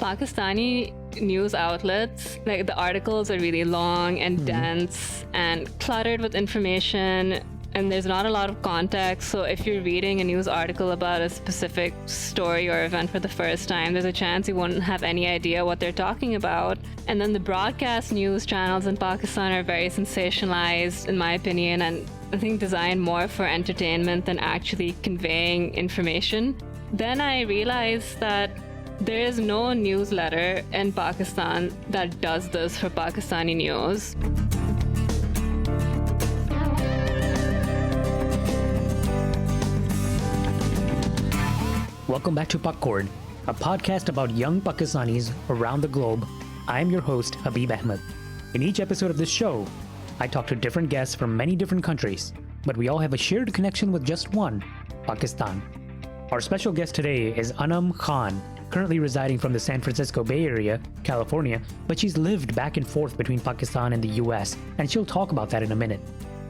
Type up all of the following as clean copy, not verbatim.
Pakistani news outlets, like the articles are really long and dense and cluttered with information, and there's not a lot of context. So if you're reading a news article about a specific story or event for the first time, there's a chance you won't have any idea what they're talking about. And then the broadcast news channels in Pakistan are very sensationalized, in my opinion, and I think designed more for entertainment than actually conveying information. Then I realized that there is no newsletter in Pakistan that does this for Pakistani news. Welcome back to Popcorn, a podcast about young Pakistanis around the globe. I'm your host, Habib Ahmed. In each episode of this show, I talk to different guests from many different countries, but we all have a shared connection with just one, Pakistan. Our special guest today is Anam Khan, currently residing from the San Francisco Bay Area, California, but she's lived back and forth between Pakistan and the U.S., and she'll talk about that in a minute.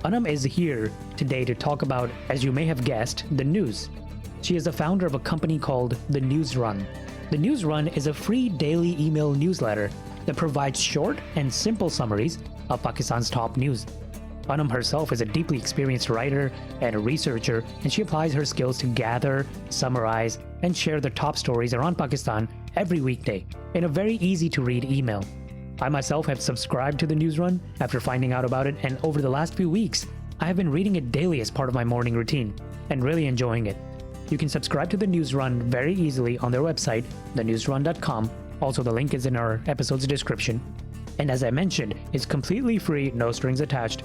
Anam is here today to talk about, as you may have guessed, the news. She is the founder of a company called the NewsRun. The NewsRun is a free daily email newsletter that provides short and simple summaries of Pakistan's top news. Anam herself is a deeply experienced writer and a researcher, and she applies her skills to gather, summarize, and share the top stories around Pakistan every weekday in a very easy-to-read email. I myself have subscribed to the NewsRun after finding out about it, and over the last few weeks, I have been reading it daily as part of my morning routine and really enjoying it. You can subscribe to the NewsRun very easily on their website, thenewsrun.com. Also, the link is in our episode's description. And as I mentioned, it's completely free, no strings attached.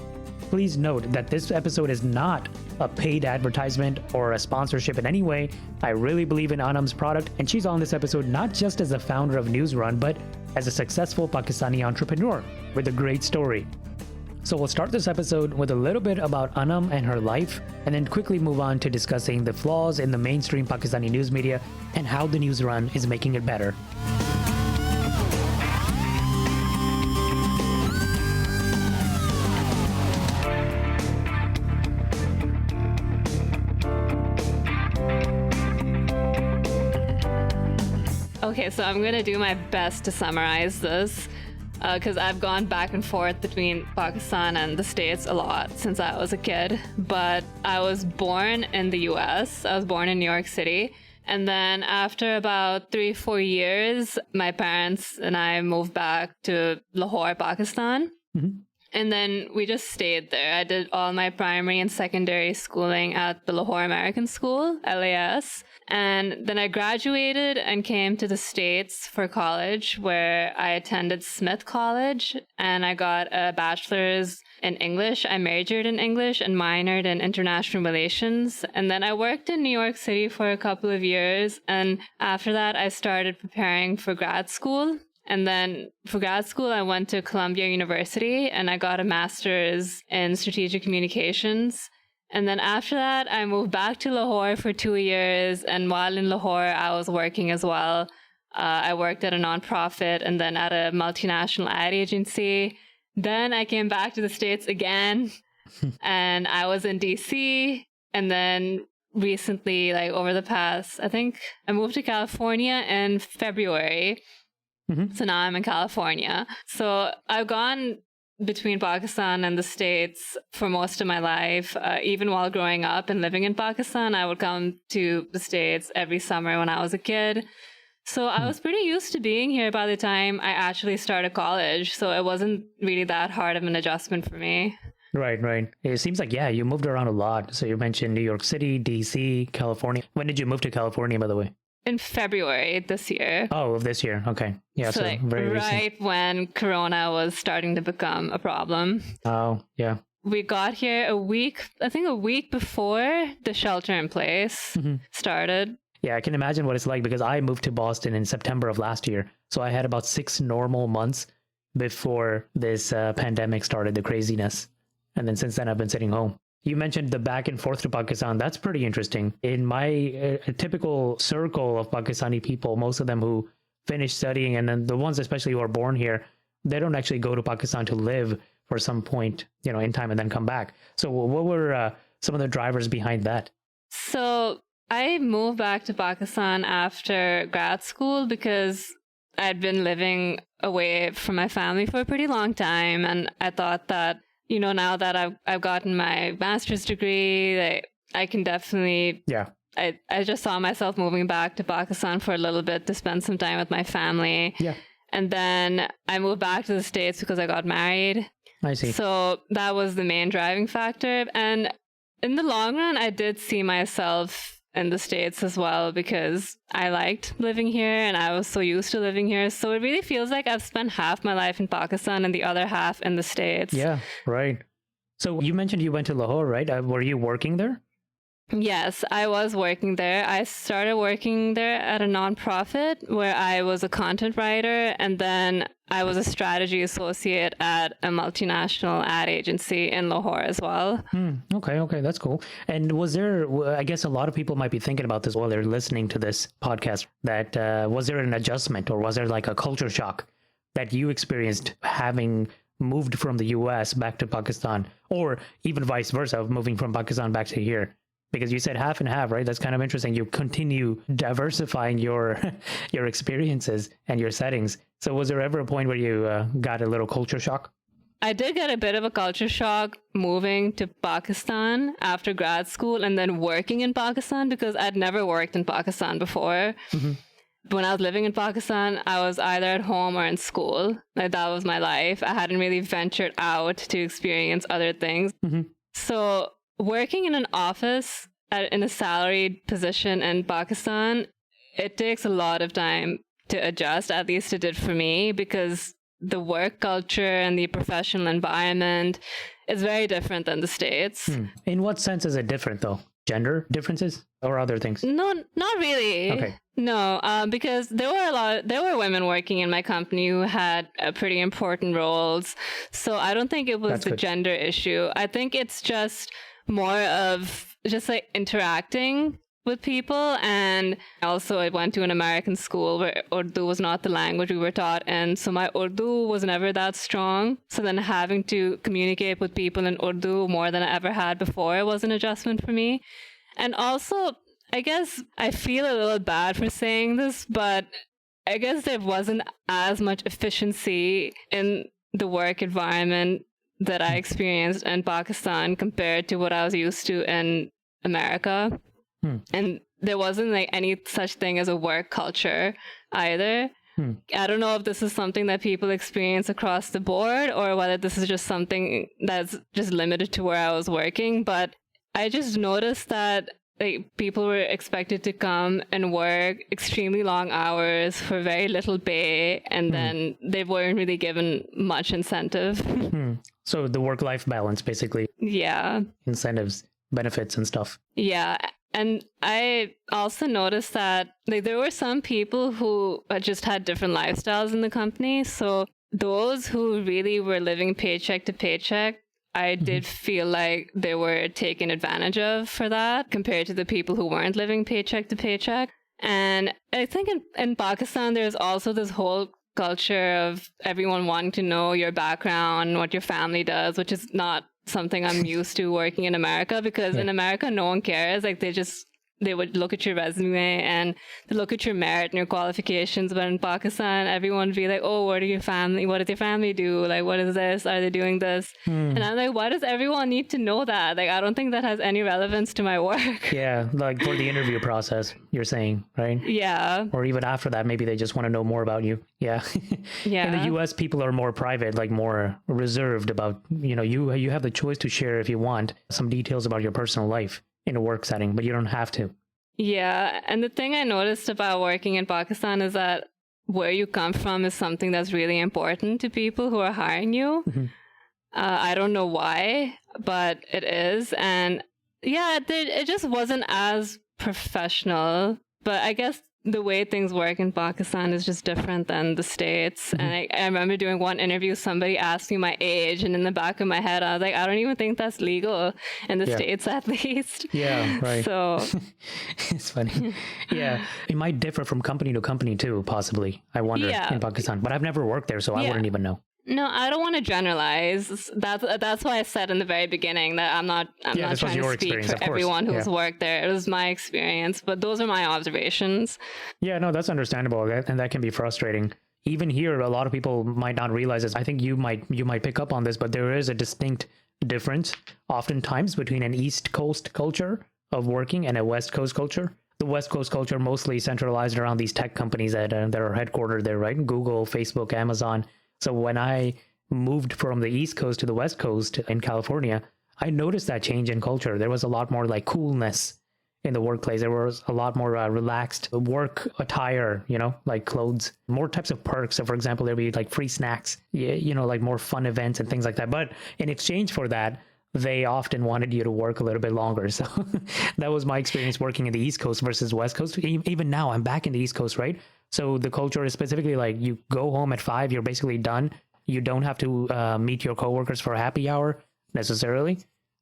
Please note that this episode is not a paid advertisement or a sponsorship in any way. I really believe in Anam's product, and she's on this episode not just as the founder of NewsRun, but as a successful Pakistani entrepreneur with a great story. So we'll start this episode with a little bit about Anam and her life, and then quickly move on to discussing the flaws in the mainstream Pakistani news media and how the NewsRun is making it better. Okay, so I'm going to do my best to summarize this because I've gone back and forth between Pakistan and the States a lot since I was a kid. But I was born in the U.S. I was born in New York City. And then after about 3-4 years, my parents and I moved back to Lahore, Pakistan. Mm-hmm. And then we just stayed there. I did all my primary and secondary schooling at the Lahore American School, LAS. And then I graduated and came to the States for college, where I attended Smith College, and I got a bachelor's in English. I majored in English and minored in international relations. And then I worked in New York City for a couple of years. And after that, I started preparing for grad school. And then for grad school, I went to Columbia University and I got a master's in strategic communications. And then after that, I moved back to Lahore for 2 years. And while in Lahore, I was working as well. I worked at a nonprofit and then at a multinational ad agency. Then I came back to the States again and I was in DC. And then recently, like over the past, I think I moved to California in February. Mm-hmm. So now I'm in California. So I've gone between Pakistan and the States for most of my life. Even while growing up and living in Pakistan, I would come to the States every summer when I was a kid. So I was pretty used to being here by the time I actually started college. So it wasn't really that hard of an adjustment for me. Right. It seems like, yeah, you moved around a lot. So you mentioned New York City, DC, California. When did you move to California, by the way? In February this year. Oh, of this year. Okay. Yeah, so like very right recent. When Corona was starting to become a problem. Oh, yeah. We got here a week before the shelter in place started. Yeah, I can imagine what it's like because I moved to Boston in September of last year. So I had about 6 normal months before this pandemic started, the craziness. And then since then, I've been sitting home. You mentioned the back and forth to Pakistan. That's pretty interesting. In my typical circle of Pakistani people, most of them who finish studying, and then the ones especially who are born here, they don't actually go to Pakistan to live for some point, in time and then come back. So what were some of the drivers behind that? So I moved back to Pakistan after grad school because I'd been living away from my family for a pretty long time. And I thought that, now that I've gotten my master's degree, I can definitely... Yeah. I just saw myself moving back to Pakistan for a little bit to spend some time with my family. Yeah. And then I moved back to the States because I got married. I see. So that was the main driving factor. And in the long run, I did see myself in the States as well because I liked living here and I was so used to living here. So it really feels like I've spent half my life in Pakistan and the other half in the States. Yeah, right. So you mentioned you went to Lahore, right? Were you working there? Yes, I was working there. I started working there at a nonprofit where I was a content writer, and then I was a strategy associate at a multinational ad agency in Lahore as well. Okay, that's cool. And was there, I guess a lot of people might be thinking about this while they're listening to this podcast, that was there an adjustment or was there like a culture shock that you experienced having moved from the US back to Pakistan, or even vice versa, moving from Pakistan back to here? Because you said half and half, right? That's kind of interesting. You continue diversifying your your experiences and your settings. So was there ever a point where you got a little culture shock? I did get a bit of a culture shock moving to Pakistan after grad school and then working in Pakistan because I'd never worked in Pakistan before. Mm-hmm. When I was living in Pakistan, I was either at home or in school. Like that was my life. I hadn't really ventured out to experience other things. Mm-hmm. So working in an office in a salaried position in Pakistan, it takes a lot of time to adjust, at least it did for me, because the work culture and the professional environment is very different than the States. In what sense is it different, though? Gender differences or other things? No, not really. Okay. No, because there were women working in my company who had pretty important roles. So I don't think it was the gender issue. I think it's just more of just like interacting with people. And also I went to an American school where Urdu was not the language we were taught, and so my Urdu was never that strong. So then having to communicate with people in Urdu more than I ever had before was an adjustment for me. And also, I guess I feel a little bad for saying this, but I guess there wasn't as much efficiency in the work environment that I experienced in Pakistan compared to what I was used to in America. And there wasn't like any such thing as a work culture either. I don't know if this is something that people experience across the board or whether this is just something that's just limited to where I was working, but I just noticed that like people were expected to come and work extremely long hours for very little pay, and then they weren't really given much incentive. So the work-life balance, basically. Yeah. Incentives, benefits and stuff. Yeah. And I also noticed that like there were some people who just had different lifestyles in the company. So those who really were living paycheck to paycheck, I did feel like they were taken advantage of for that compared to the people who weren't living paycheck to paycheck. And I think in Pakistan, there's also this whole culture of everyone wanting to know your background, what your family does, which is not something I'm used to working in America, because in America, no one cares. Like they would look at your resume and they look at your merit and your qualifications. But in Pakistan, everyone would be like, oh, what does your family do? Like, what is this? Are they doing this? And I'm like, why does everyone need to know that? Like, I don't think that has any relevance to my work. Yeah, like for the interview process, you're saying, right? Yeah. Or even after that, maybe they just want to know more about you. Yeah. Yeah. In the US, people are more private, like more reserved about, you have the choice to share if you want some details about your personal life in a work setting, but you don't have to. Yeah. And the thing I noticed about working in Pakistan is that where you come from is something that's really important to people who are hiring you. I don't know why, but it is. And yeah, it just wasn't as professional. But I guess the way things work in Pakistan is just different than the States. And I remember doing one interview, somebody asked me my age, and in the back of my head, I was like, I don't even think that's legal in the States, at least. Yeah, right. So it's funny. Yeah. It might differ from company to company too, possibly. I wonder in Pakistan. But I've never worked there, so I wouldn't even know. No, I don't want to generalize. That's why I said in the very beginning that I'm not trying to speak for everyone who's worked there. It was my experience, but those are my observations. Yeah, no, that's understandable, and that can be frustrating. even here, a lot of people might not realize this. I think you might pick up on this, but there is a distinct difference oftentimes between an East Coast culture of working and a West Coast culture. The West Coast culture mostly centralized around these tech companies that are headquartered there, right? Google, Facebook, Amazon. So when I moved from the East Coast to the West Coast in California, I noticed that change in culture. There was a lot more like coolness in the workplace. There was a lot more relaxed work attire, like clothes, more types of perks. So for example, there'd be like free snacks, like more fun events and things like that. But in exchange for that, they often wanted you to work a little bit longer. So that was my experience working in the East Coast versus West Coast. Even now, I'm back in the East Coast, right? So the culture is specifically like you go home at 5, you're basically done. You don't have to meet your coworkers for a happy hour necessarily.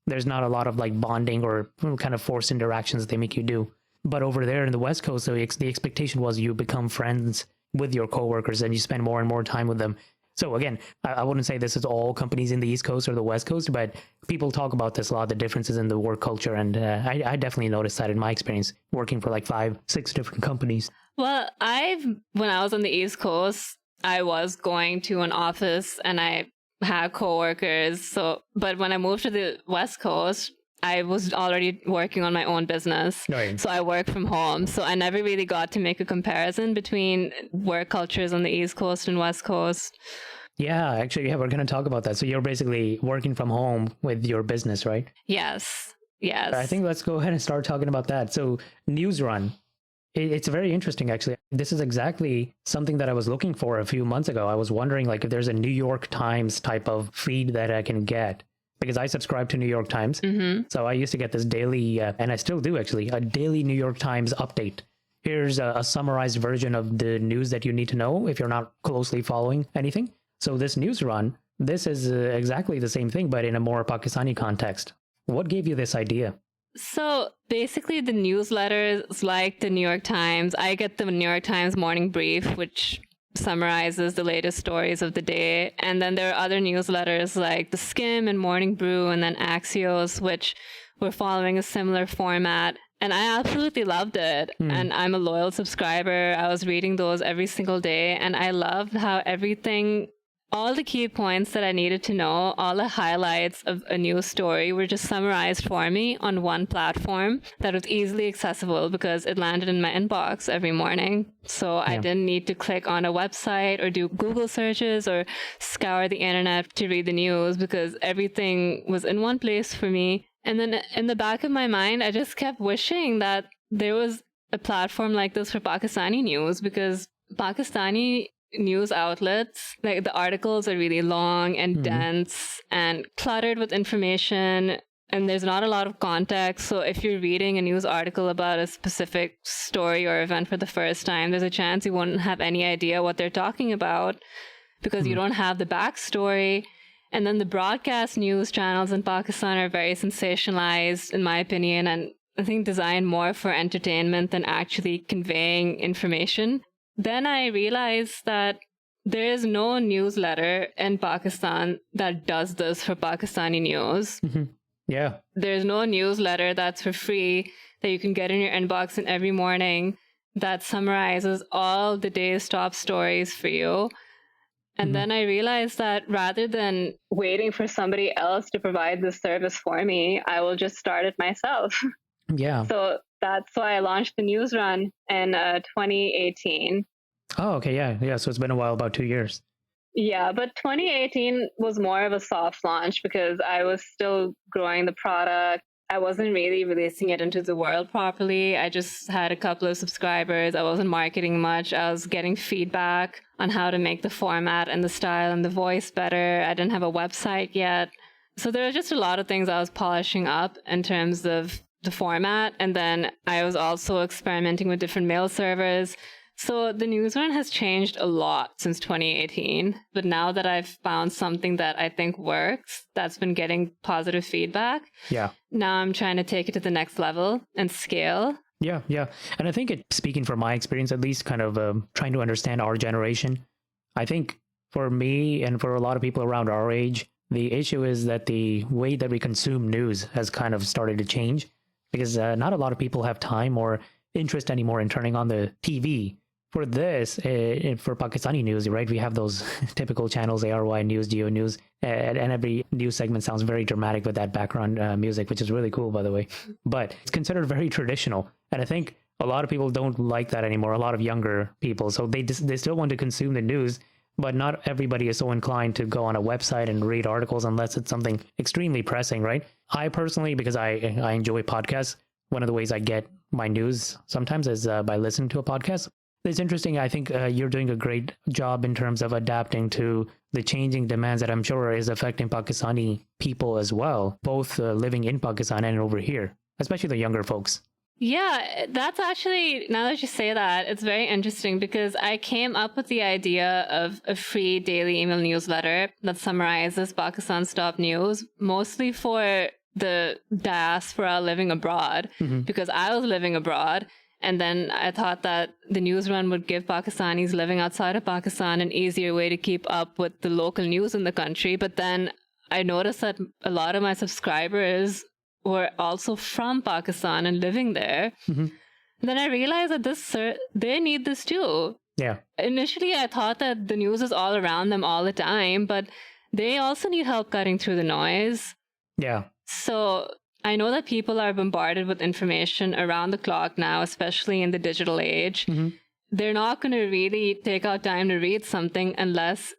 There's not a lot of like bonding or kind of forced interactions they make you do. But over there in the West Coast, so the expectation was you become friends with your coworkers and you spend more and more time with them. So again, I wouldn't say this is all companies in the East Coast or the West Coast, but people talk about this a lot, the differences in the work culture. And I definitely noticed that in my experience working for like 5, 6 different companies. Well, when I was on the East Coast, I was going to an office and I had coworkers. But when I moved to the West Coast, I was already working on my own business. Right. So I work from home. So I never really got to make a comparison between work cultures on the East Coast and West Coast. Yeah, actually, we're going to talk about that. So you're basically working from home with your business, right? Yes. I think let's go ahead and start talking about that. So NewsRun, it's very interesting, actually. This is exactly something that I was looking for a few months ago. I was wondering like if there's a New York Times type of feed that I can get, because I subscribe to New York Times. Mm-hmm. So I used to get this daily, and I still do actually, a daily New York Times update. Here's a summarized version of the news that you need to know if you're not closely following anything. So this NewsRun, this is exactly the same thing, but in a more Pakistani context. What gave you this idea? So basically the newsletters like the New York Times, I get the New York Times morning brief, which summarizes the latest stories of the day. And then there are other newsletters like The Skim and Morning Brew and then Axios, which were following a similar format. And I absolutely loved it. And I'm a loyal subscriber. I was reading those every single day. And I loved how all the key points that I needed to know, all the highlights of a news story were just summarized for me on one platform that was easily accessible because it landed in my inbox every morning. So I didn't need to click on a website or do Google searches or scour the internet to read the news because everything was in one place for me. And then in the back of my mind, I just kept wishing that there was a platform like this for Pakistani news because Pakistani news outlets, like the articles are really long and dense and cluttered with information, and there's not a lot of context. So if you're reading a news article about a specific story or event for the first time, there's a chance you won't have any idea what they're talking about because you don't have the backstory. And then the broadcast news channels in Pakistan are very sensationalized, in my opinion, and I think designed more for entertainment than actually conveying information. Then I realized that there is no newsletter in Pakistan that does this for Pakistani news. Mm-hmm. Yeah. There's no newsletter that's for free that you can get in your inbox every morning that summarizes all the day's top stories for you. And then I realized that rather than waiting for somebody else to provide this service for me, I will just start it myself. Yeah. So that's why I launched the NewsRun in 2018. Oh, okay. Yeah. So it's been a while, about 2 years. Yeah, but 2018 was more of a soft launch because I was still growing the product. I wasn't really releasing it into the world properly. I just had a couple of subscribers. I wasn't marketing much. I was getting feedback on how to make the format and the style and the voice better. I didn't have a website yet. So there were just a lot of things I was polishing up in terms of the format. And then I was also experimenting with different mail servers. So the NewsRun has changed a lot since 2018. But now that I've found something that I think works, that's been getting positive feedback. Yeah. Now I'm trying to take it to the next level and scale. Yeah. And I think speaking from my experience, at least kind of trying to understand our generation, I think for me and for a lot of people around our age, the issue is that the way that we consume news has kind of started to change because not a lot of people have time or interest anymore in turning on the TV For this, for Pakistani news, right, we have those typical channels, ARY News, Geo News, and every news segment sounds very dramatic with that background music, which is really cool, by the way. But it's considered very traditional. And I think a lot of people don't like that anymore, a lot of younger people. So they still want to consume the news, but not everybody is so inclined to go on a website and read articles unless it's something extremely pressing, right? I personally, because I enjoy podcasts, one of the ways I get my news sometimes is by listening to a podcast. It's interesting. I think you're doing a great job in terms of adapting to the changing demands that I'm sure is affecting Pakistani people as well, both living in Pakistan and over here, especially the younger folks. Yeah, that's actually, now that you say that, it's very interesting because I came up with the idea of a free daily email newsletter that summarizes Pakistan's top news, mostly for the diaspora living abroad, because I was living abroad. And then I thought that the NewsRun would give Pakistanis living outside of Pakistan an easier way to keep up with the local news in the country. But then I noticed that a lot of my subscribers were also from Pakistan and living there. Then I realized that they need this too. Yeah. Initially, I thought that the news is all around them all the time, but they also need help cutting through the noise. Yeah. So I know that people are bombarded with information around the clock now, especially in the digital age. They're not going to really take out time to read something unless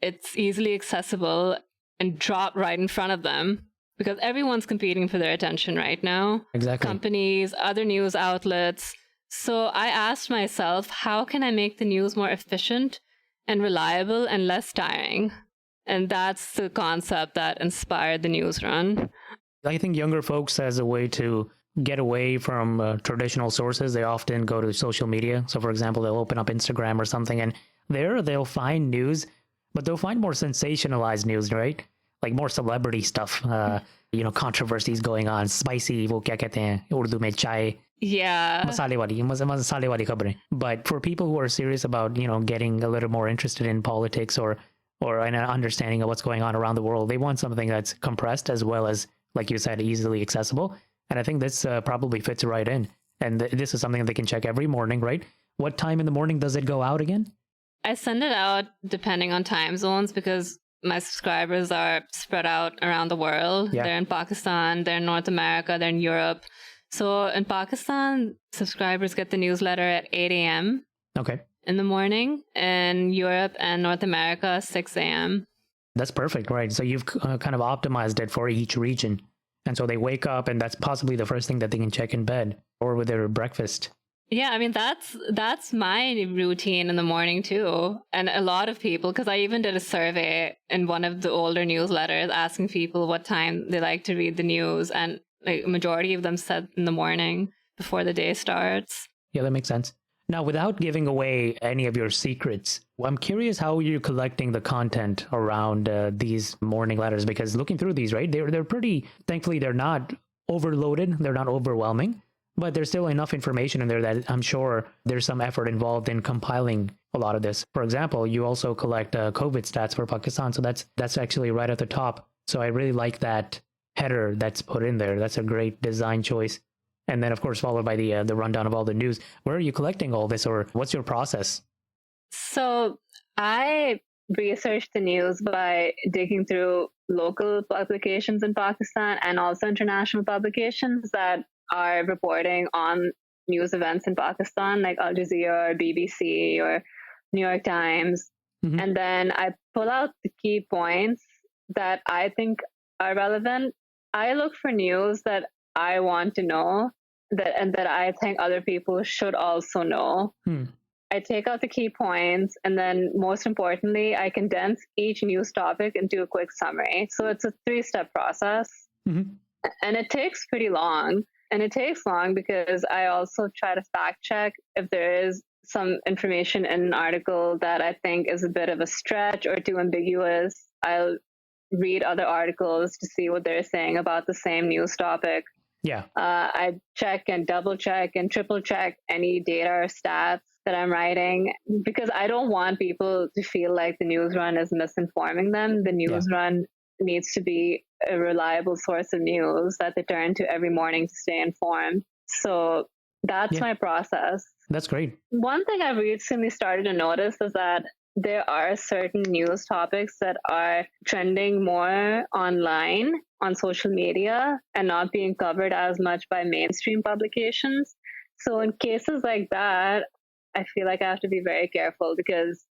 it's easily accessible and dropped right in front of them, because everyone's competing for their attention right now. Exactly. Companies, other news outlets. So I asked myself, how can I make the news more efficient and reliable and less tiring? And that's the concept that inspired the NewsRun. I think younger folks, as a way to get away from traditional sources, they often go to social media. So, for example, they'll open up Instagram or something, and there they'll find news, but they'll find more sensationalized news, right? Like more celebrity stuff, controversies going on, spicy, wo kya kehte hain, Urdu mein chai. Yeah. Masale wali khabrein. But for people who are serious about, getting a little more interested in politics or an understanding of what's going on around the world, they want something that's compressed as well as, like you said, easily accessible. And I think this probably fits right in. And this is something that they can check every morning, right? What time in the morning does it go out again? I send it out depending on time zones because my subscribers are spread out around the world. Yeah. They're in Pakistan, they're in North America, they're in Europe. So in Pakistan, subscribers get the newsletter at 8 a.m. Okay. In the morning. In Europe and North America, 6 a.m. That's perfect, right? So you've kind of optimized it for each region. And so they wake up and that's possibly the first thing that they can check in bed or with their breakfast. Yeah, I mean, that's my routine in the morning too. And a lot of people, because I even did a survey in one of the older newsletters asking people what time they like to read the news. And like a majority of them said in the morning before the day starts. Yeah, that makes sense. Now, without giving away any of your secrets, I'm curious how you're collecting the content around these morning letters, because looking through these, right, they're pretty, thankfully, they're not overloaded. They're not overwhelming, but there's still enough information in there that I'm sure there's some effort involved in compiling a lot of this. For example, you also collect COVID stats for Pakistan. So that's actually right at the top. So I really like that header that's put in there. That's a great design choice. And then, of course, followed by the rundown of all the news. Where are you collecting all this, or what's your process? So I research the news by digging through local publications in Pakistan and also international publications that are reporting on news events in Pakistan, like Al Jazeera or BBC or New York Times. And then I pull out the key points that I think are relevant. I look for news that I want to know and that I think other people should also know. I take out the key points, and then most importantly, I condense each news topic into a quick summary. So it's a 3-step process. And it takes pretty long. And it takes long because I also try to fact check if there is some information in an article that I think is a bit of a stretch or too ambiguous. I'll read other articles to see what they're saying about the same news topic. Yeah. I check and double check and triple check any data or stats that I'm writing, because I don't want people to feel like the NewsRun is misinforming them. The NewsRun needs to be a reliable source of news that they turn to every morning to stay informed. So that's my process. That's great. One thing I've recently started to notice is that there are certain news topics that are trending more online on social media and not being covered as much by mainstream publications. So in cases like that, I feel like I have to be very careful because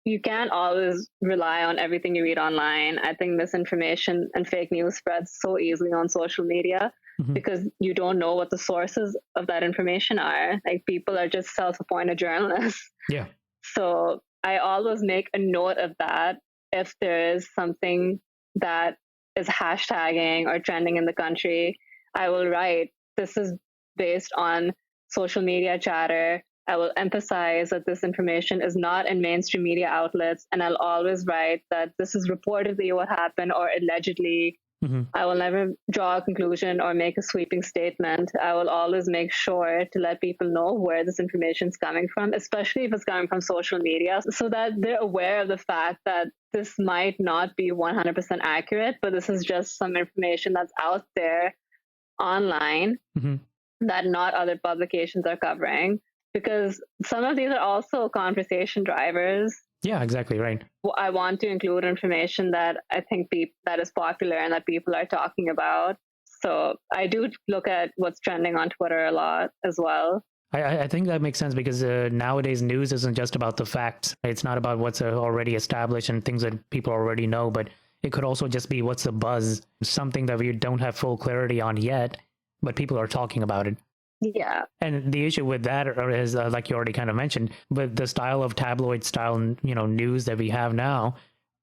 you can't always rely on everything you read online. I think misinformation and fake news spreads so easily on social media because you don't know what the sources of that information are. Like people are just self-appointed journalists. Yeah. So I always make a note of that if there is something that is hashtagging or trending in the country. I will write, this is based on social media chatter. I will emphasize that this information is not in mainstream media outlets. And I'll always write that this is reportedly what happened or allegedly. I will never draw a conclusion or make a sweeping statement. I will always make sure to let people know where this information is coming from, especially if it's coming from social media, so that they're aware of the fact that this might not be 100% accurate, but this is just some information that's out there online that not other publications are covering. Because some of these are also conversation drivers. Yeah, exactly right. I want to include information that I think that is popular and that people are talking about. So I do look at what's trending on Twitter a lot as well. I think that makes sense because nowadays news isn't just about the facts. It's not about what's already established and things that people already know, but it could also just be what's the buzz, something that we don't have full clarity on yet, but people are talking about it. Yeah. And the issue with that is, like you already kind of mentioned, with the style of tabloid style, news that we have now,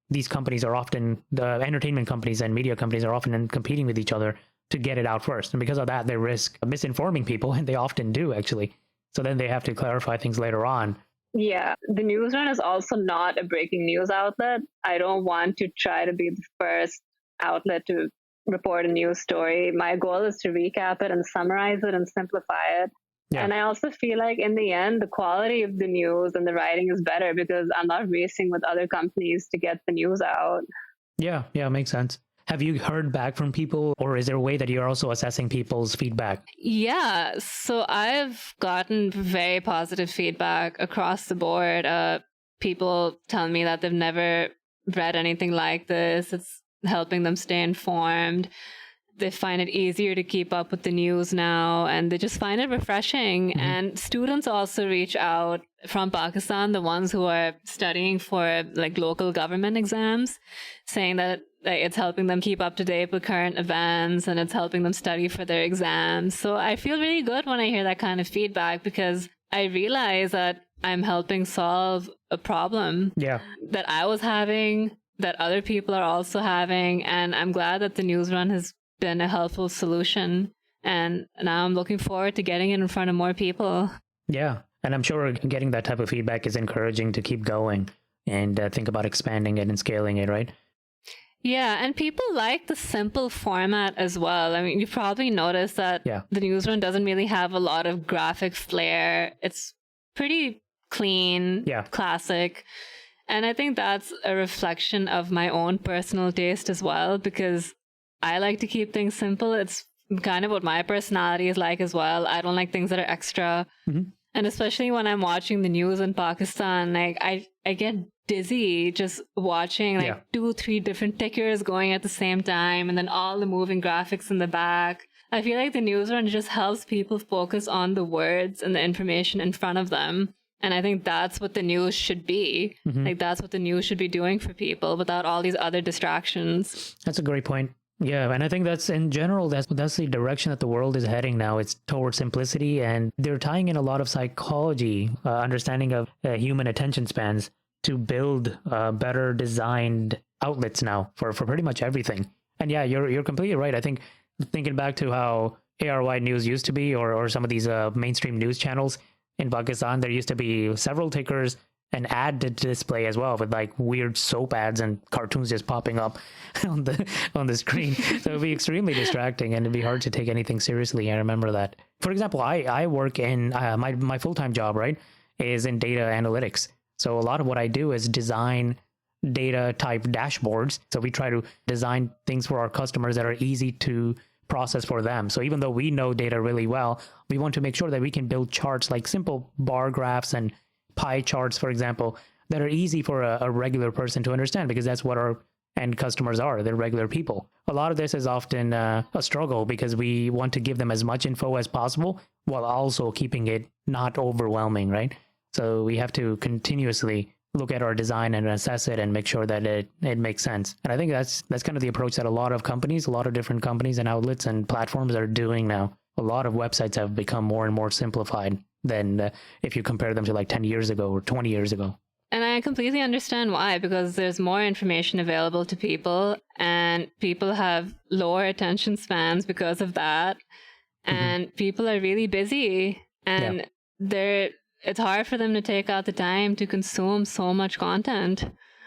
these companies are often, the entertainment companies and media companies are often competing with each other to get it out first. And because of that, they risk misinforming people, and they often do, actually. So then they have to clarify things later on. Yeah. The NewsRun is also not a breaking news outlet. I don't want to try to be the first outlet to report a news story. My goal is to recap it and summarize it and simplify it. Yeah. And I also feel like in the end, the quality of the news and the writing is better because I'm not racing with other companies to get the news out. Yeah, makes sense. Have you heard back from people, or is there a way that you're also assessing people's feedback? Yeah, so I've gotten very positive feedback across the board. People telling me that they've never read anything like this. It's helping them stay informed. They find it easier to keep up with the news now, and they just find it refreshing. And students also reach out from Pakistan, the ones who are studying for like local government exams, saying that it's helping them keep up to date with current events and it's helping them study for their exams. So I feel really good when I hear that kind of feedback because I realize that I'm helping solve a problem that I was having, that other people are also having. And I'm glad that the NewsRun has been a helpful solution. And now I'm looking forward to getting it in front of more people. Yeah. And I'm sure getting that type of feedback is encouraging to keep going and think about expanding it and scaling it, right? Yeah. And people like the simple format as well. I mean, you probably noticed that the NewsRun doesn't really have a lot of graphic flair. It's pretty clean, classic. And I think that's a reflection of my own personal taste as well, because I like to keep things simple. It's kind of what my personality is like as well. I don't like things that are extra. And especially when I'm watching the news in Pakistan, like I get dizzy just watching 2-3 different tickers going at the same time and then all the moving graphics in the back. I feel like the NewsRun just helps people focus on the words and the information in front of them. And I think that's what the news should be. Like that's what the news should be doing for people without all these other distractions. That's a great point. Yeah, and I think that's in general, that's the direction that the world is heading now. It's towards simplicity, and they're tying in a lot of psychology, understanding of human attention spans to build better designed outlets now for pretty much everything. And yeah, you're completely right. I think thinking back to how ARY News used to be, or some of these mainstream news channels, in Pakistan, there used to be several tickers, an ad to display as well with like weird soap ads and cartoons just popping up on the screen. So it'd be extremely distracting and it'd be hard to take anything seriously. I remember that. For example, I work in my full-time job, right, is in data analytics. So a lot of what I do is design data type dashboards. So we try to design things for our customers that are easy to process for them. So even though we know data really well, we want to make sure that we can build charts like simple bar graphs and pie charts, for example, that are easy for a regular person to understand, because that's what our end customers are. They're regular people. A lot of this is often a struggle because we want to give them as much info as possible while also keeping it not overwhelming, right? So we have to continuously look at our design and assess it and make sure that it makes sense. And I think that's kind of the approach that a lot of companies, a lot of different companies and outlets and platforms are doing now. A lot of websites have become more and more simplified than if you compare them to like 10 years ago or 20 years ago. And I completely understand why, because there's more information available to people and people have lower attention spans because of that. And people are really busy and it's hard for them to take out the time to consume so much content.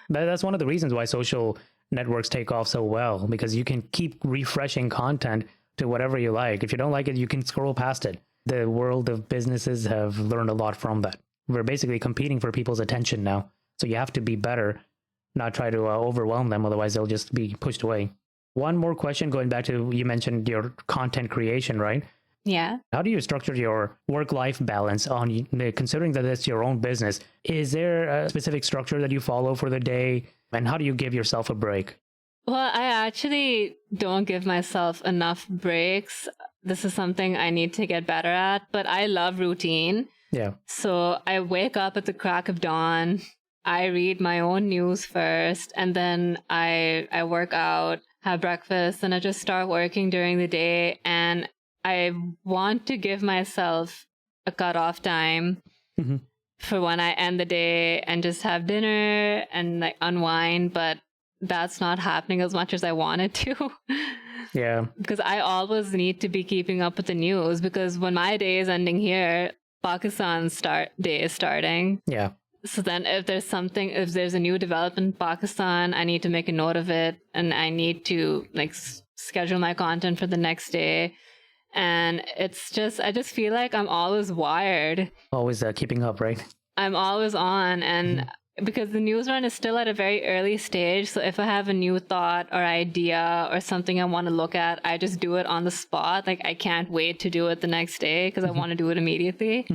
That's one of the reasons why social networks take off so well, because you can keep refreshing content to whatever you like. If you don't like it, you can scroll past it. The world of businesses have learned a lot from that. We're basically competing for people's attention now. So you have to be better, not try to overwhelm them. Otherwise, they'll just be pushed away. One more question, going back to, you mentioned your content creation, right? Yeah. How do you structure your work-life balance considering that it's your own business? Is there a specific structure that you follow for the day? And how do you give yourself a break? Well, I actually don't give myself enough breaks. This is something I need to get better at, but I love routine. Yeah. So I wake up at the crack of dawn. I read my own news first, and then I work out, have breakfast, and I just start working during the day. And I want to give myself a cutoff time for when I end the day and just have dinner and like unwind, but that's not happening as much as I wanted to. Yeah. Because I always need to be keeping up with the news, because when my day is ending here, Pakistan's day is starting. Yeah. So then if there's a new development in Pakistan, I need to make a note of it, and I need to like schedule my content for the next day. And I just feel like I'm always wired. Always keeping up, right? I'm always on. And because the NewsRun is still at a very early stage. So if I have a new thought or idea or something I want to look at, I just do it on the spot. Like I can't wait to do it the next day because I want to do it immediately.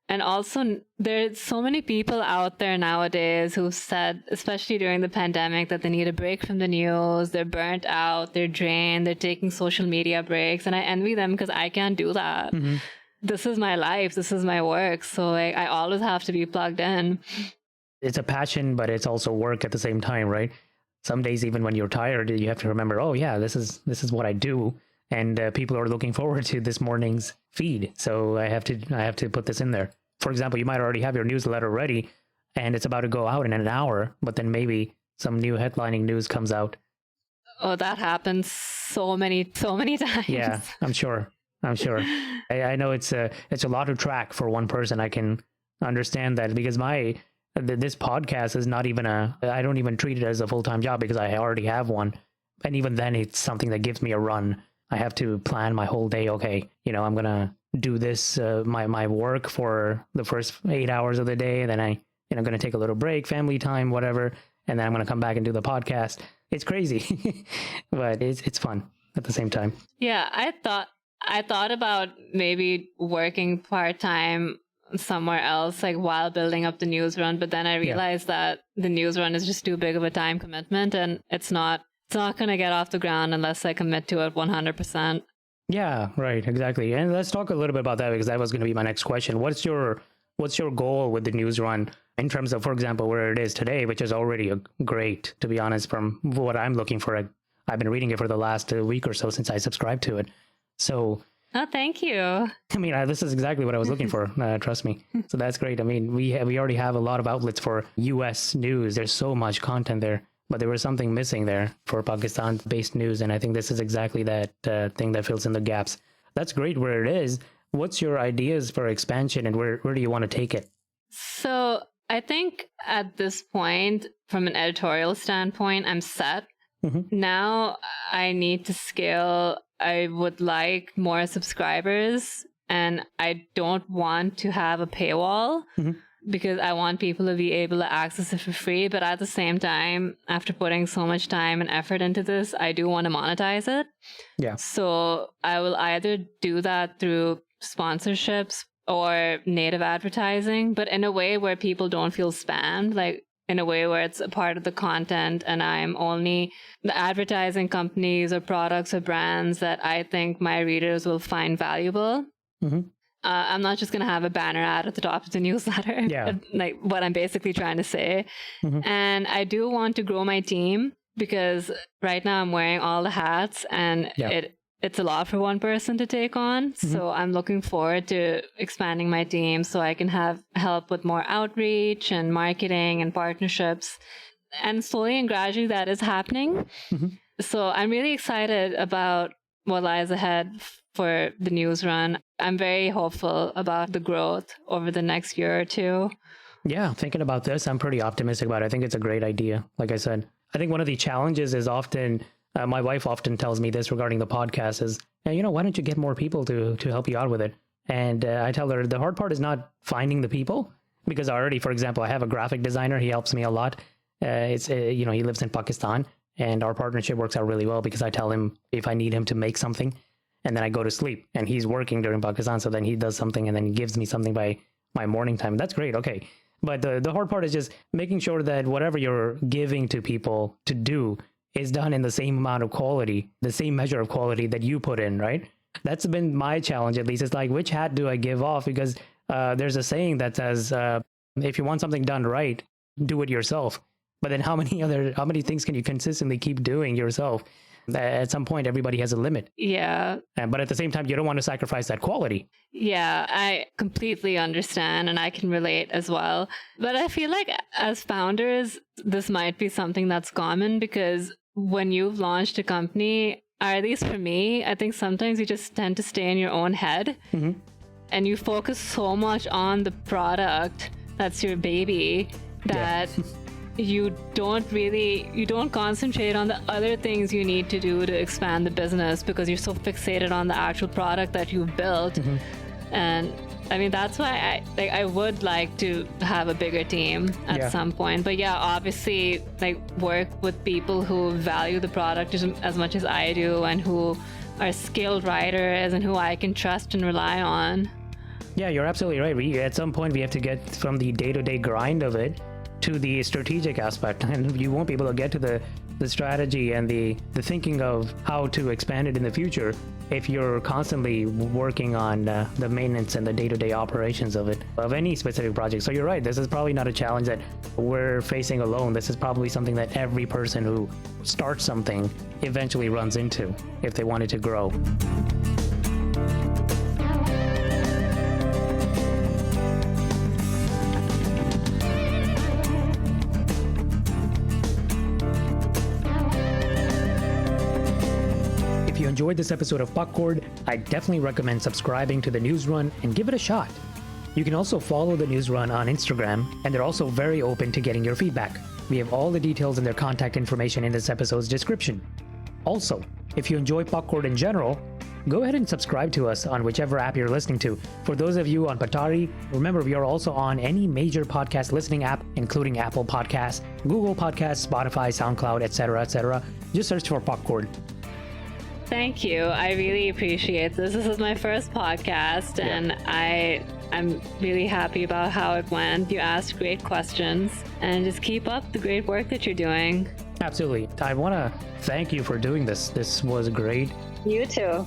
And also, there's so many people out there nowadays who've said, especially during the pandemic, that they need a break from the news. They're burnt out, they're drained, they're taking social media breaks. And I envy them because I can't do that. This is my life. This is my work. So like, I always have to be plugged in. It's a passion, but it's also work at the same time, right? Some days, even when you're tired, you have to remember, oh yeah, this is what I do. And people are looking forward to this morning's feed. So I have to put this in there. For example, you might already have your newsletter ready and it's about to go out in an hour, but then maybe some new headlining news comes out. Oh, that happens so many times. Yeah, I'm sure. I know it's a lot to track for one person. I can understand that because this podcast is not even I don't even treat it as a full-time job because I already have one. And even then it's something that gives me a run. I have to plan my whole day. Okay, I'm going to do this, my work for the first 8 hours of the day. And then I'm going to take a little break, family time, whatever. And then I'm going to come back and do the podcast. It's crazy, but it's fun at the same time. Yeah. I thought about maybe working part-time somewhere else, like while building up the NewsRun. But then I realized that the NewsRun is just too big of a time commitment, and it's not going to get off the ground unless I commit to it 100%. Yeah, right. Exactly. And let's talk a little bit about that because that was going to be my next question. What's your goal with the NewsRun in terms of, for example, where it is today, which is already great, to be honest, from what I'm looking for. I've been reading it for the last week or so since I subscribed to it. So. Oh, thank you. I mean, this is exactly what I was looking for. Trust me. So that's great. I mean, we already have a lot of outlets for U.S. news. There's so much content there. But there was something missing there for Pakistan-based news, and I think this is exactly that thing that fills in the gaps. That's great where it is. What's your ideas for expansion, and where do you want to take it? So I think at this point, from an editorial standpoint, I'm set. Now I need to scale. I would like more subscribers, and I don't want to have a paywall. because I want people to be able to access it for free. But at the same time, after putting so much time and effort into this, I do want to monetize it. Yeah. So I will either do that through sponsorships or native advertising, but in a way where people don't feel spammed, like in a way where it's a part of the content and I'm only the advertising companies or products or brands that I think my readers will find valuable. Mm-hmm. I'm not just going to have a banner ad at the top of the newsletter, like what I'm basically trying to say. Mm-hmm. And I do want to grow my team because right now I'm wearing all the hats and it's a lot for one person to take on. Mm-hmm. So I'm looking forward to expanding my team so I can have help with more outreach and marketing and partnerships. And slowly and gradually that is happening. Mm-hmm. So I'm really excited about what lies ahead for the NewsRun. I'm very hopeful about the growth over the next year or two. Yeah, thinking about this, I'm pretty optimistic about it. I think it's a great idea. Like I said, I think one of the challenges is often, my wife often tells me this regarding the podcast is, hey, why don't you get more people to help you out with it? And I tell her the hard part is not finding the people, because already, for example, I have a graphic designer. He helps me a lot. He lives in Pakistan, and our partnership works out really well because I tell him if I need him to make something, and then I go to sleep, and he's working during Pakistan, so then he does something, and then he gives me something by my morning time. That's great, okay. But the hard part is just making sure that whatever you're giving to people to do is done in the same amount of quality, the same measure of quality that you put in, right? That's been my challenge, at least. It's like, which hat do I give off? Because there's a saying that says, if you want something done right, do it yourself. But then how many things can you consistently keep doing yourself? At some point, everybody has a limit. Yeah. But at the same time, you don't want to sacrifice that quality. Yeah, I completely understand and I can relate as well. But I feel like as founders, this might be something that's common because when you've launched a company, or at least for me, I think sometimes you just tend to stay in your own head and you focus so much on the product that's your baby that... Yeah. You don't concentrate on the other things you need to do to expand the business because you're so fixated on the actual product that you've built. And I mean, that's why I would like to have a bigger team at some point. But yeah, obviously, work with people who value the product as much as I do and who are skilled writers and who I can trust and rely on. Yeah, you're absolutely right. At some point, we have to get from the day-to-day grind of it to the strategic aspect, and you won't be able to get to the strategy and the thinking of how to expand it in the future if you're constantly working on the maintenance and the day-to-day operations of any specific project. So you're right, this is probably not a challenge that we're facing alone. This is probably something that every person who starts something eventually runs into if they wanted to grow. If you enjoyed this episode of Puckcord, I definitely recommend subscribing to the NewsRun and give it a shot. You can also follow the NewsRun on Instagram, and they're also very open to getting your feedback. We have all the details and their contact information in this episode's description. Also, if you enjoy Puckcord in general, go ahead and subscribe to us on whichever app you're listening to. For those of you on Patari, remember we are also on any major podcast listening app, including Apple Podcasts, Google Podcasts, Spotify, SoundCloud, etc., etc. Just search for Puckcord. Thank you. I really appreciate this. This is my first podcast, and I'm really happy about how it went. You asked great questions, and just keep up the great work that you're doing. Absolutely. I want to thank you for doing this. This was great. You too.